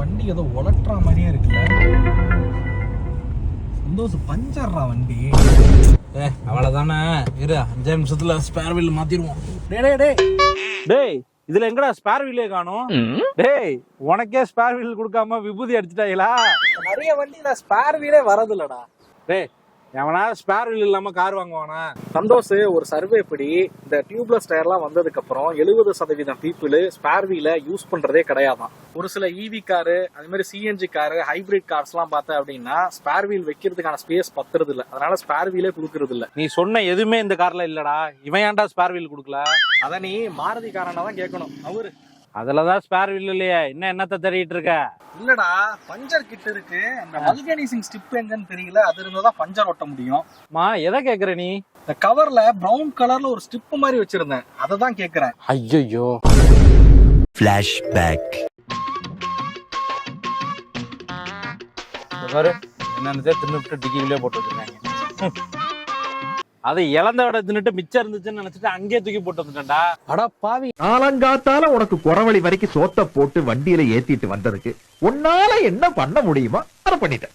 வண்டி ஏதோ உலட்டுற மாதிரியே இருக்குல்ல. சந்தோஷ் பஞ்சர்ரா வண்டி. அவ்வளவுதானே, இரு 5 நிமிஷத்துல ஸ்பேர் வீல் மாத்திடுவோம். டேய் இதுல எங்கடா ஸ்பேர் வீலே காணும்? டேய் உனக்கே ஸ்பேர் வீல் கொடுக்காம விபூதி அடிச்சுட்டாங்களா? நிறைய வண்டியில ஸ்பேர் வீலே வரதில்லடா. டேய் எவனா ஸ்பேர் வீல் இல்லாம கார் வாங்குவானா? சந்தோஷ், ஒரு சர்வே படி இந்த டியூப்லெஸ் டயர்லாம் வந்ததுக்கு அப்புறம் 70% பீப்புள் ஸ்பேர் வீலை யூஸ் பண்றதே கிடையாதான். ஒரு சில இவி காரு, அது மாதிரி சிஎன்ஜி காரு, ஹைபிரிட் கார்ஸ் எல்லாம் பார்த்தா அப்படின்னா ஸ்பேர் வீல் வைக்கிறதுக்கான ஸ்பேஸ் பத்துறது இல்ல. அதனால ஸ்பேர் வீலே கொடுக்கறது இல்ல. நீ சொன்ன எதுவுமே இந்த கார்ல இல்லடா. இவன் ஏன்டா ஸ்பேர் வீல் கொடுக்கல? அத நீ மாருதி காரனா தான் கேட்கணும். அவரு அதுலதான் ஸ்பேர் வீல் இல்லையே, இன்னும் என்னத்த தெரியிட்டு இருக்க? இல்லடா, பஞ்சர் கிட்ட இருக்கு. அந்த வல்கனைசிங் ஸ்டிப் எங்கன்னு தெரியல. அது இருந்தாதான் பஞ்சர் ஒட்ட முடியும். மா எதை கேக்குற நீ? இந்த கவர்ல பிரவுன் கலர்ல ஒரு ஸ்டிப் மாதிரி வச்சிருந்தேன், அதை தான் கேக்குறேன். ஐயோ Flashback. பாரு என்னன்னு தின்னுட்டு டிக்கிலே போட்டு வச்சிருக்காங்க. அதை இழந்த விட தின்னுட்டு மிச்சம் இருந்துச்சுன்னு நினைச்சிட்டு அங்கேயே தூக்கி போட்டு வந்துட்டேன்டா. அட பாவி, காலங்காத்தால உனக்கு குறவழி வரைக்கும் சோத்த போட்டு வண்டியில ஏத்திட்டு வந்ததுக்கு உன்னால என்ன பண்ண முடியுமா அதை பண்ணிட்டேன்.